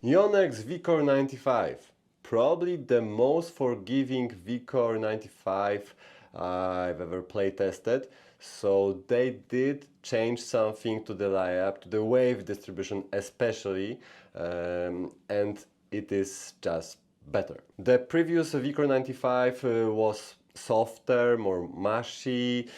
Yonex VCORE 95, probably the most forgiving VCORE 95 I've ever play tested. So they did change something to the layup, to the wave distribution especially, and it is just better. The previous VCORE 95 was softer, more mushy,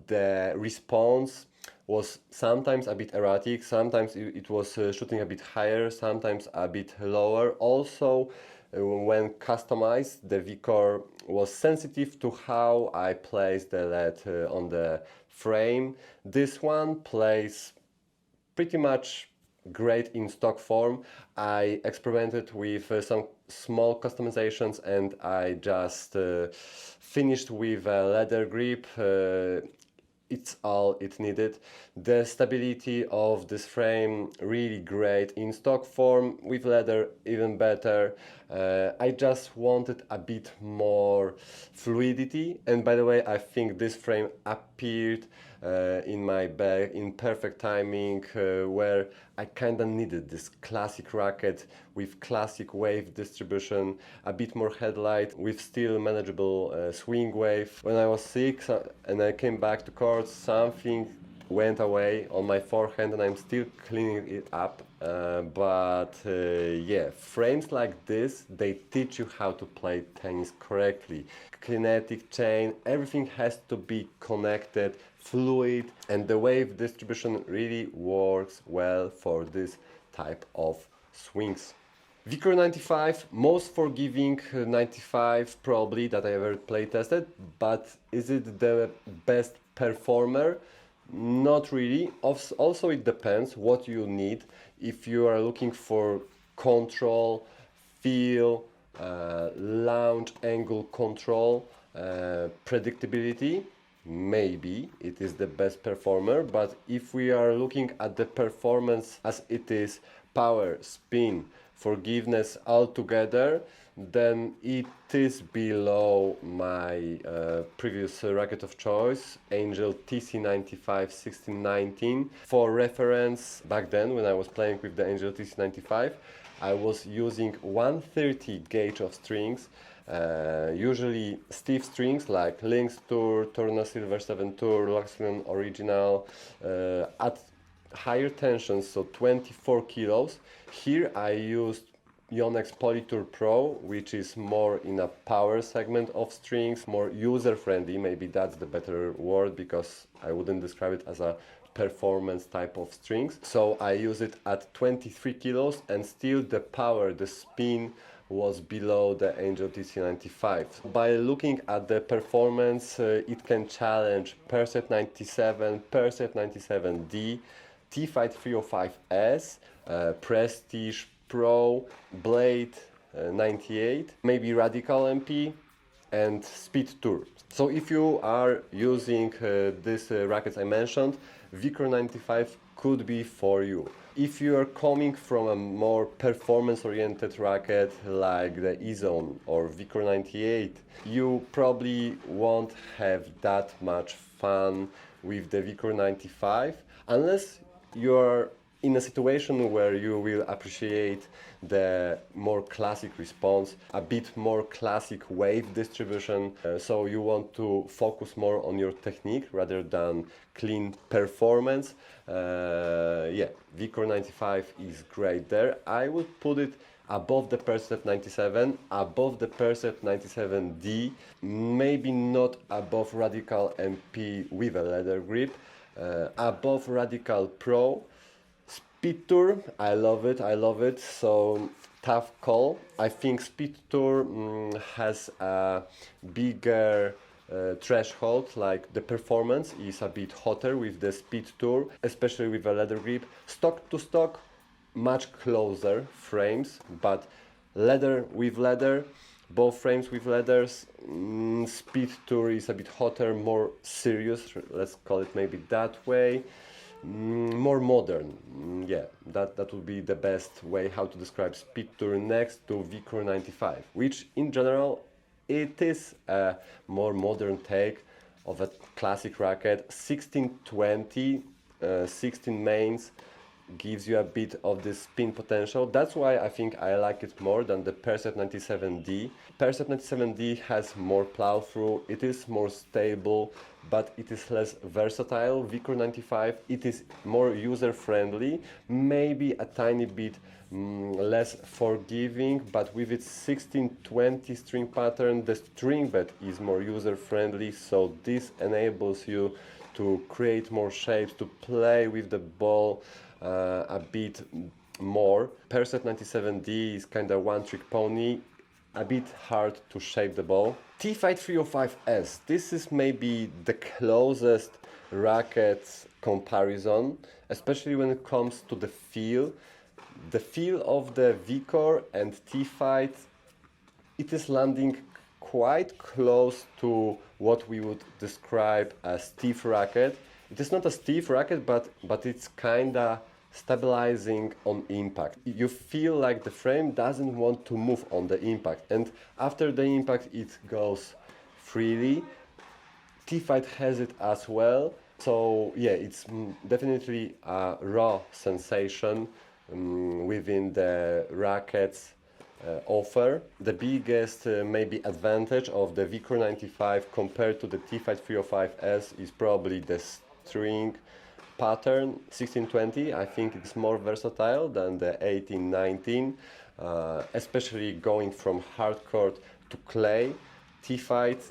the response was sometimes a bit erratic, sometimes it was shooting a bit higher, sometimes a bit lower. Also, when customized, the VCore was sensitive to how I place the LED on the frame. This one plays pretty much great in stock form. I experimented with some small customizations and I just finished with a leather grip. It's all it needed. The stability of this frame really great in stock form, with leather even better. I just wanted a bit more fluidity, and by the way, I think this frame appeared in my bag in perfect timing, where I kinda needed this classic racket with classic wave distribution, a bit more headlight with still manageable swing wave. When I was sick and I came back to court, something went away on my forehand and I'm still cleaning it up. Yeah, frames like this, they teach you how to play tennis correctly. Kinetic chain, everything has to be connected, fluid, and the wave distribution really works well for this type of swings. VCORE 95, most forgiving 95 probably that I ever play tested, but is it the best performer? Not really. Also, it depends what you need. If you are looking for control, feel, launch angle control, predictability, maybe it is the best performer. But if we are looking at the performance as it is, power, spin, forgiveness all together, then it is below my previous racket of choice, Angel TC95 1619. For reference, back then when I was playing with the Angel TC95, I was using 130 gauge of strings, usually stiff strings like Lynx Tour, Torna Silver 7 Tour, Luxilon Original, at higher tensions, so 24 kilos. Here I used Yonex Polytour Pro, which is more in a power segment of strings, more user-friendly, maybe that's the better word, because I wouldn't describe it as a performance type of strings. So I use it at 23 kilos and still the power, the spin was below the Angel TC95. By looking at the performance, it can challenge Perset 97, Perset 97D, T-Fight 305S, Prestige Pro, Blade 98, maybe Radical MP, and Speed Tour. So if you are using these rackets I mentioned, VCORE 95 could be for you. If you are coming from a more performance-oriented racket like the E-Zone or VCORE 98, you probably won't have that much fun with the VCORE 95 unless you are in a situation where you will appreciate the more classic response, a bit more classic wave distribution, so you want to focus more on your technique rather than clean performance. Yeah, VCORE 95 is great there. I would put it above the Perset 97, above the Perset 97D, maybe not above Radical MP with a leather grip, above Radical Pro. Speed Tour, I love it, so tough call. I think Speed Tour has a bigger threshold, like the performance is a bit hotter with the Speed Tour, especially with a leather grip. Stock to stock, much closer frames, but leather with leather, both frames with leathers. Speed Tour is a bit hotter, more serious, let's call it maybe that way. More modern, yeah, that would be the best way how to describe Speed Tour next to VCORE 95, which in general it is a more modern take of a classic racket. 1620, 16 mains, gives you a bit of the spin potential. That's why I think I like it more than the Percept 97D. Percept 97D has more plow through, it is more stable, but it is less versatile. VCORE 95, it is more user friendly, maybe a tiny bit less forgiving, but with its 1620 string pattern, the string bed is more user friendly, so this enables you to create more shapes, to play with the ball a bit more. Percept 97D is kind of one-trick pony, a bit hard to shape the ball. T-Fight 305S, this is maybe the closest racket comparison, especially when it comes to the feel. The feel of the VCORE and T-Fight, it is landing quite close to what we would describe as stiff racket. It is not a stiff racket, but it's kinda stabilizing on impact. You feel like the frame doesn't want to move on the impact, and after the impact it goes freely. T-Fight has it as well, so yeah, it's definitely a raw sensation within the racket's offer. The biggest maybe advantage of the VCORE 95 compared to the T-Fight 305S is probably the string pattern. 1620, I think it's more versatile than the 1819, especially going from hardcourt to clay. T-Fight,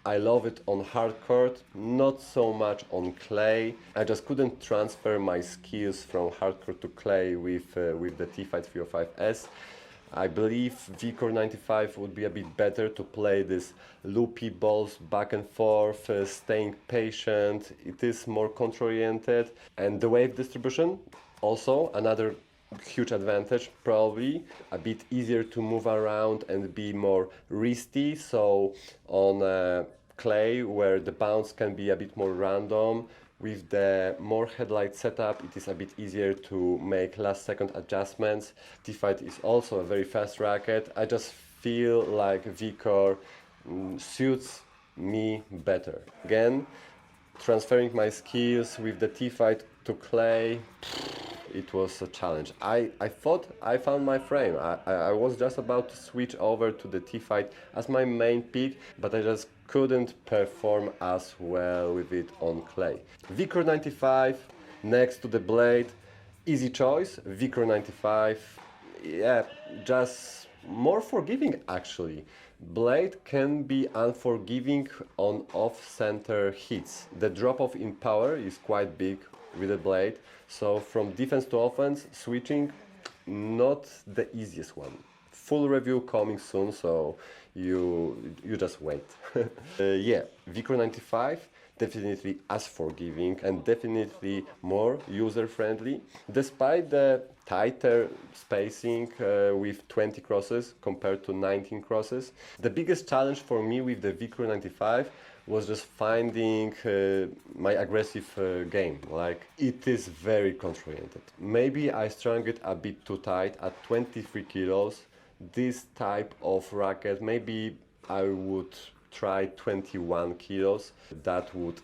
I love it on hardcourt, not so much on clay. I just couldn't transfer my skills from hardcourt to clay with the T-Fight 305S. I believe VCORE 95 would be a bit better to play these loopy balls back and forth, staying patient. It is more control-oriented, and the wave distribution, also another huge advantage, probably a bit easier to move around and be more wristy. So on clay, where the bounce can be a bit more random, with the more headlight setup, it is a bit easier to make last second adjustments. T-Fight is also a very fast racket. I just feel like VCORE suits me better. Again, transferring my skills with the T-Fight to clay, it was a challenge. I thought I found my frame. I was just about to switch over to the T-Fight as my main pick, but I just couldn't perform as well with it on clay. VCORE 95 next to the blade, easy choice. VCORE 95, yeah, just more forgiving actually. Blade can be unforgiving on off-center hits. The drop-off in power is quite big with the blade, so from defense to offense, switching, not the easiest one. Full review coming soon, so you just wait. Yeah, VCORE 95, definitely as forgiving and definitely more user-friendly, despite the tighter spacing with 20 crosses compared to 19 crosses. The biggest challenge for me with the VCORE 95 was just finding my aggressive game. Like, it is very control-oriented. Maybe I strung it a bit too tight at 23 kilos. This type of racket, maybe I would try 21 kilos. That would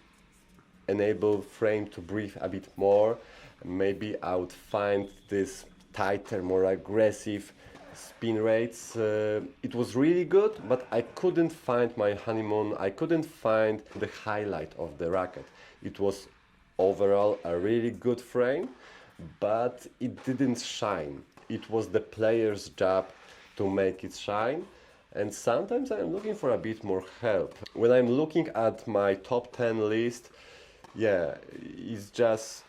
enable frame to breathe a bit more. Maybe I would find this tighter, more aggressive spin rates. It was really good, but I couldn't find my honeymoon. I couldn't find the highlight of the racket. It was overall a really good frame, but it didn't shine. It was the player's job to make it shine, and sometimes I'm looking for a bit more help. When I'm looking at my top 10 list, yeah, it's just,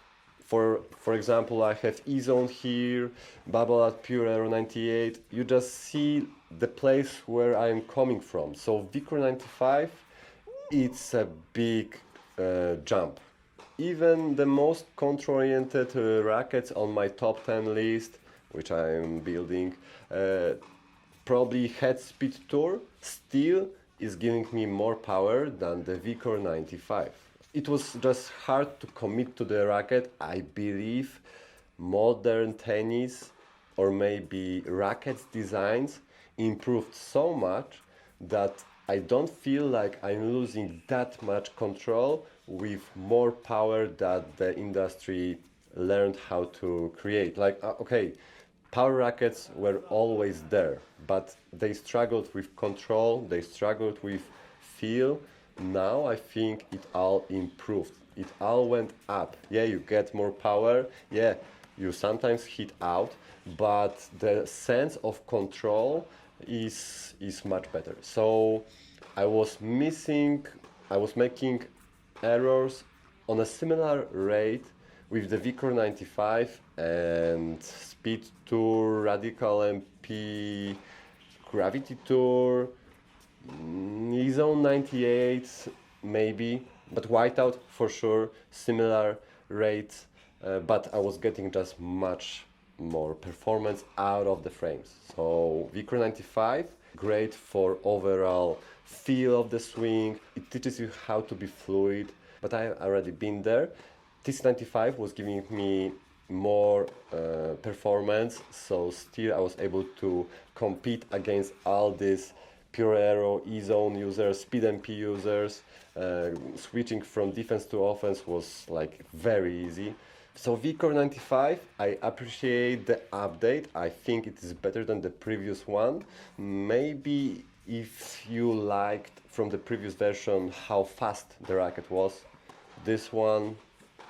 for example, I have E-Zone here, Bubble at Pure Aero 98. You just see the place where I'm coming from. So VCORE 95, it's a big jump. Even the most control-oriented rackets on my top 10 list, which I'm building, probably Head Speed Tour, still is giving me more power than the VCORE 95. It was just hard to commit to the racket. I believe modern tennis, or maybe rackets designs, improved so much that I don't feel like I'm losing that much control with more power that the industry learned how to create. Like, okay, power rackets were always there, but they struggled with control, they struggled with feel. Now I think it all improved. It all went up. Yeah, you get more power. Yeah, you sometimes hit out, but the sense of control is much better. So I was making errors on a similar rate with the VCORE 95 and Speed Tour, Radical MP, Gravity Tour, Zone 98 maybe, but Whiteout for sure, similar rates, but I was getting just much more performance out of the frames. So VCORE 95, great for overall feel of the swing. It teaches you how to be fluid, but I already been there. TC95 was giving me more performance, so still I was able to compete against all these pure aero, E-zone users, speed MP users. Switching from defense to offense was like very easy. So VCORE 95, I appreciate the update. I think it is better than the previous one. Maybe if you liked from the previous version how fast the racket was, this one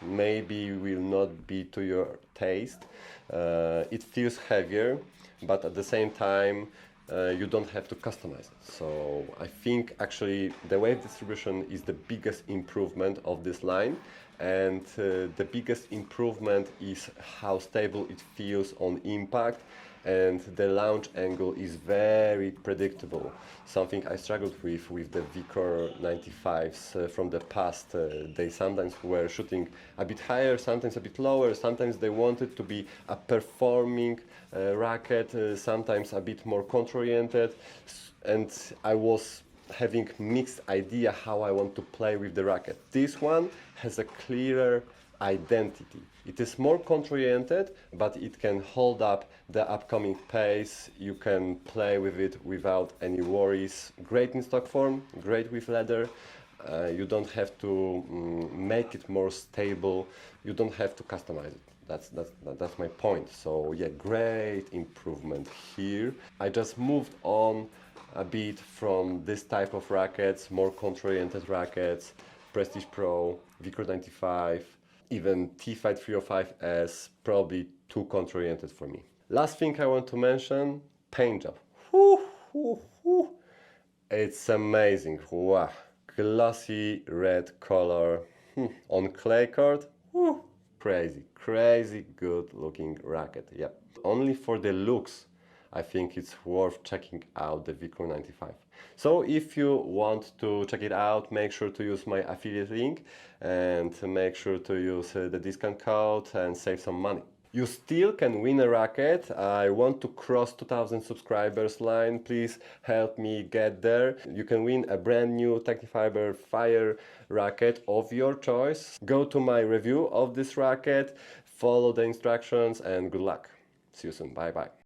maybe will not be to your taste. It feels heavier, but at the same time you don't have to customize it. So I think actually the wave distribution is the biggest improvement of this line, and the biggest improvement is how stable it feels on impact, and the launch angle is very predictable. Something I struggled with the VCORE 95s from the past. They sometimes were shooting a bit higher, sometimes a bit lower, sometimes they wanted to be a performing racket, sometimes a bit more control-oriented, and I was having mixed idea how I want to play with the racket. This one has a clearer identity. It is more control-oriented, but it can hold up the upcoming pace. You can play with it without any worries. Great in stock form, great with leather. You don't have to make it more stable. You don't have to customize it. That's my point. So yeah, great improvement here. I just moved on a bit from this type of rackets, more control-oriented rackets, Prestige Pro, VCORE 95, even T-Fight 305 as probably too control-oriented for me. Last thing I want to mention, paint job. Whew, whew, whew. It's amazing. Wow. Glossy red color on clay court. Whew. Crazy good looking racket. Yep. Only for the looks, I think it's worth checking out the VCORE 95. So if you want to check it out, make sure to use my affiliate link and make sure to use the discount code and save some money. You still can win a racket. I want to cross 2000 subscribers line. Please help me get there. You can win a brand new Technifiber Fire racket of your choice. Go to my review of this racket, follow the instructions, and good luck. See you soon. Bye bye.